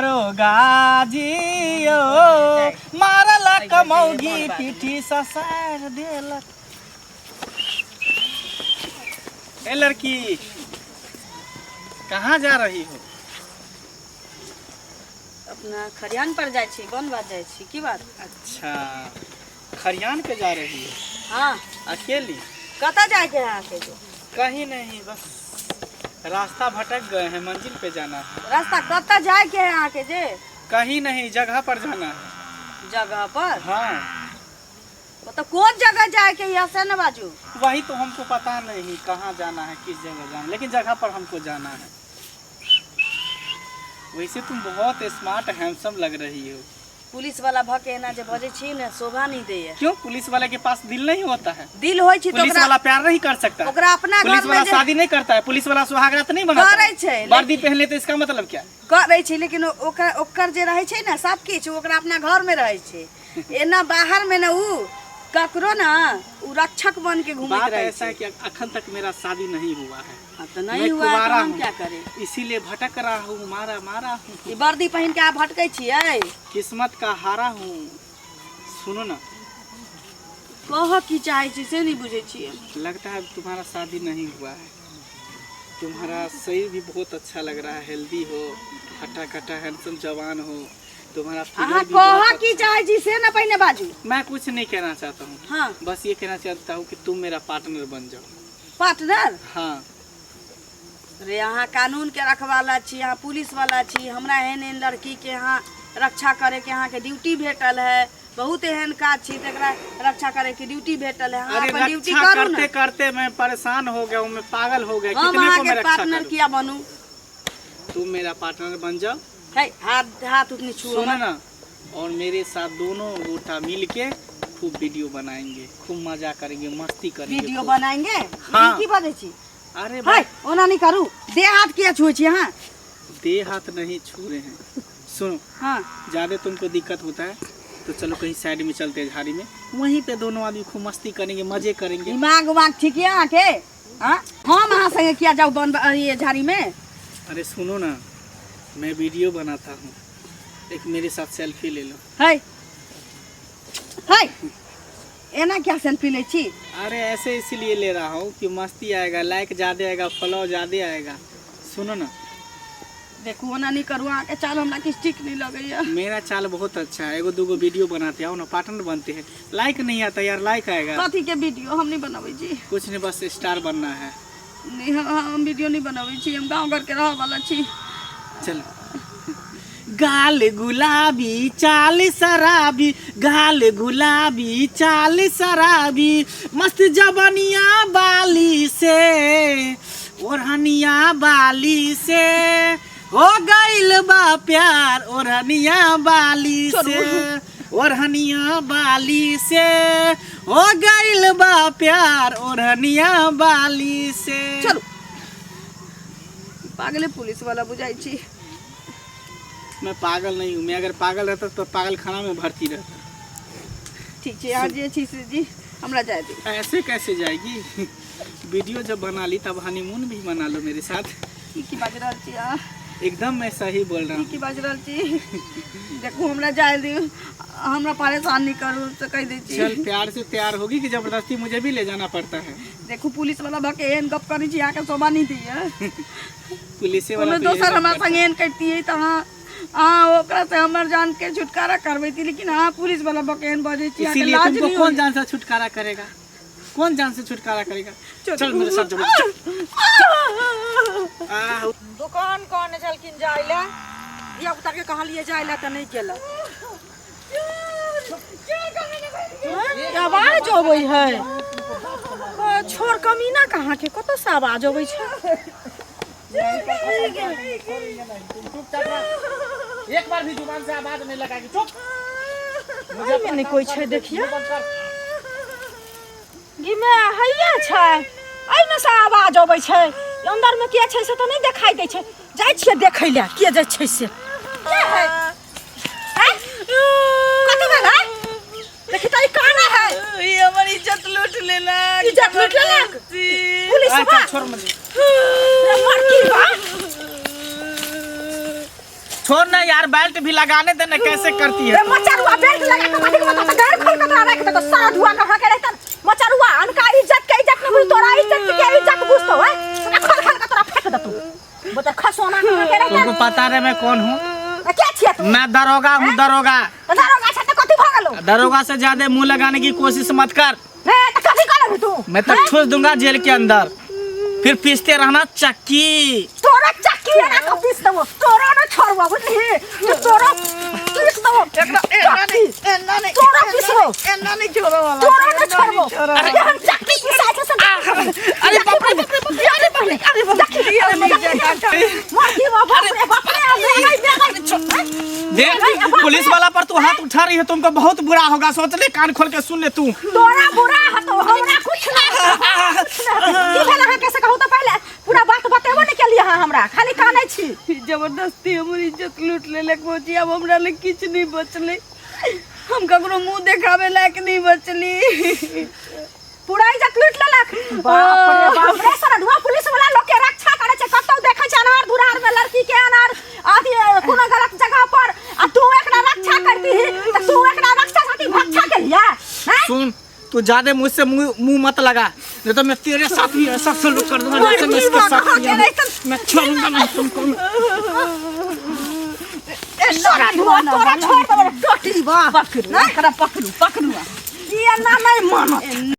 गाजियो मारला कमौगी पीठी ससार देलक। ए लड़की कहाँ जा रही हो? अपना खरियान पर जाए छी, बन बात जाए छी, की बात? अच्छा खरियान पे जा रही है? हाँ। अकेली? कता जाए के है आके? कहीं नहीं, बस रास्ता भटक गए हैं, मंजिल पे जाना है। रास्ता कता जाए के है आके जे? कहीं नहीं, जगह पर जाना है। जगह पर? हाँ। तो कौन जगह जाए के यहाँ से न बाजू? वही तो हमको पता नहीं कहाँ जाना है, किस जगह जाना है, लेकिन जगह पर हमको जाना है। वैसे तुम बहुत स्मार्ट हैंडसम लग रही हो। पुलिस वाला भके ना जे बजे छी ने शोभा नहीं दे है। क्यों? पुलिस वाले के पास दिल नहीं होता है? दिल होय छी तो पुलिस वाला प्यार नहीं कर सकता। ओकरा अपना पुलिस घर वाला में शादी नहीं करता है, पुलिस वाला सुहागरात नहीं बनाता करे छे। वर्दी पहन ले तो इसका मतलब क्या? करे छे, लेकिन ओकर जे रहे छे ना सब किछ ओकरा अपना घर में रहे छे। एना बाहर में ना उ ककरो ना उ रक्षक बन के घूमत रहे। ऐसा है कि अखन तक मेरा शादी नहीं हुआ है। तो नहीं हुआ तो हम क्या करें? इसीलिए भटक रहा हूँ, मारा हूँ। ये वर्दी पहन के आप भटके छिए? किस्मत का हारा हूँ। सुनो ना, कह की चाहे छी से नहीं बुझे छिए। लगता है तुम्हारा शादी नहीं हुआ है। तुम्हारा शरीर भी बहुत अच्छा लग रहा है, हेल्दी हो, हट्टा कट्टा हैंडसम जवान हो। तुम्हारा फिगर भी बहुत कह की चाहे छी से ना पहले बाजू। मैं कुछ नहीं कहना चाहता हूँ। हाँ। बस ये कहना चाहता हूँ कि तुम मेरा पार्टनर बन जाओ। पार्टनर? हाँ। अरे यहाँ कानून के रखवाला छी, यहाँ पुलिस वाला छी, हमरा एहन लड़की के यहाँ रक्षा करे के यहाँ के ड्यूटी भेटल है। बहुत एहन काज छी तकरा रक्षा करे के ड्यूटी भेटल है। अरे अपन ड्यूटी करते करते मैं परेशान हो गया हूँ, मैं पागल हो गया। कितने को मैं रक्षा पार्टनर किया बनूं? तुम मेरा पार्टनर बन जाओ। हाथ उतनी छुओ सुनो ना, और मेरे साथ दोनों गोटा मिल के खूब वीडियो बनाएंगे, खूब मजा करेंगे, मस्ती करेंगे। वीडियो बनाएंगे? हाँ। की बात छी? अरे भाई ओना नहीं करू, दे हाथ किया छुए छी? हाँ, दे हाथ नहीं छू रहे हैं। सुनो, हाँ, ज्यादा तुमको दिक्कत होता है तो चलो कहीं साइड में चलते हैं, झाड़ी में, वहीं पे दोनों आदमी खूब मस्ती करेंगे, मजे करेंगे। दिमाग उमाग ठीक है आके? हाँ, हम वहाँ संगे किया जाओ ये झाड़ी में? अरे सुनो ना, मैं वीडियो बनाता हूँ, एक मेरे साथ सेल्फी ले लो। हाय हाय, एना क्या सेल्फी ले छी? अरे ऐसे इसीलिए ले रहा हूँ कि मस्ती आएगा, लाइक ज्यादा आएगा, फॉलो ज्यादा आएगा। सुनो ना, देखो ना नहीं करूँ आके, चाल हमरा किस ठीक नहीं लगे। मेरा चाल बहुत अच्छा है, एगो दूगो वीडियो बनाते आओ ना, पार्टनर बनते हैं। लाइक नहीं आता यार, लाइक आएगा। कथी के वीडियो? हम नहीं बनावे जी। कुछ नहीं, बस स्टार बनना है। नहीं, हम वीडियो नहीं बनावे छी, हम गाँव घर के रह वाला छी। चलो। गाल गुलाबी चाल शराबी, गाल गुलाबी चाल शराबी, मस्त जवानिया बाली से, ओढ़निया बाली से, हो गइल बा प्यार ओढ़निया बाली से, ओढ़निया बाली से, हो गइल बा प्यार ओढ़निया बाली से। चलो, पागल पुलिस वाला बुझाई छी। मैं पागल नहीं हूँ, मैं अगर पागल रहता तो पागल खाना में भर्ती रहता। ठीक है आज ये चीज जी हमरा जाए दे। ऐसे कैसे जाएगी? वीडियो जब बना ली तब हनीमून भी मना लो मेरे साथ। की बाज रहल छी? एकदम मैं सही बोल रहा हूँ। की बाज रहल छी? देखो हमरा जाए दी, हमरा परेशान नहीं करू तो कह दे छी। चल, प्यार से तैयार होगी कि जबरदस्ती मुझे भी ले जाना पड़ता है? देखो पुलिस वाला भके एन गप करी छी, आके शोभा नहीं दी है। पुलिस वाला दोसर हमरा संग एन कहती है तो हाँ ओकरा से हमर जान के छुटकारा करबे थी, लेकिन हाँ पुलिस वाला बकेन बजे छी। इसीलिए तुमको कौन जान से छुटकारा करेगा? कौन जान से छुटकारा करेगा? चल मेरे साथ चलो। दुकान कौन चलकिन जाइला या उतर के कहलिए जाइला त नहीं केला। आवाज होबै है, छोड़ कमीना कहाँ के कत से आवाज होबै छै? एक बार भी जुबान से आवाज नहीं लगाएगी, चुप। मुझे नहीं कोई छै, देखिए गिमे हैया छै, एने से आवाज होबै छै, अंदर में के छै से त नहीं देखाई दै छै। जाय छियै देखै ले के जाय छै से। के है? हैं? कत भेल है? देखि त ई कहां है? ये हमारी इज्जत लूट लेला। इज्जत लूट लेला? पुलिस बा? छोड़ मुझे। रे मर की बा? छोड़ ना यार, बेल्ट भी लगाने देना, कैसे करती है? रे मचरुआ बेल्ट लगा के कथि के तो गाड़ खोल के रख दे तो सारा धुआ कहां के रहता मचरुआ अनका इज्जत के इज्जत न बुझ तोरा इज्जत के इज्जत बुझतो है खोल खोल के तोरा फेंक दे तू बता खसोना कहां के रहता। तुमको पता है मैं कौन हूँ? क्या छिए तू? मैं दरोगा हूँ, दरोगा। तो दरोगा से तो कथि भ गेलो? दरोगा से ज्यादा मुंह लगाने की कोशिश मत कर। रे तो कथि करबी तू? मैं तो ठूस दूंगा जेल के अंदर, फिर पीसते रहना चक्की। तोरा चक्की है ना तो पीस दबो, तोरा न छोड़बो बुझली, तो तोरा पीस दबो एन्ना नहीं तोरा पीसबो, एन्ना नहीं छोड़ो वाला तोरा न छोड़बो। अरे हम चक्की पिसाए से अरे बाप रे अरे पहले अरे चक्की मारती बाप रे बाप रे देख पुलिस वाला पर तू हाथ उठा रही है, तुमको बहुत बुरा होगा, सोच ले, कान खोल के सुन ले तू। तोरा बुरा है तो हमरा कुछ ना की भेला है कैसे कहू तो पहले पूरा बात बतेबो नहीं के लिए हमरा खाली कानै छी। जबरदस्ती हमर इज्जत लूट ले कोची, अब हमरा ले किछ नहीं बचले, हम ककरो मुंह देखावे लायक नहीं बचली। पूरा इज्जत लूट लेलक। बाप रे सारा धुआ पुलिस वाला लोग के रक्षा करे छै, कतौ देखै छै अनार दुरार में लड़की के अनार आदि कोनो गलत जगह पर आ तू एकरा रक्षा करती है त तू एकरा रक्षा खातिर भक्षा के लिया हैं? सुन, तू ज्यादा मुझसे मुंह मत लगा, नहीं तो मैं तेरे साथ ही ऐसा सलूक कर दूंगा जैसे मैं इसके साथ किया हूं। मैं छोड़ूंगा नहीं तुमको। सारा धुआ तोरा छोड़ दे टोटी बा पकड़ू ना एकरा पकड़ू ये ना नहीं मानो।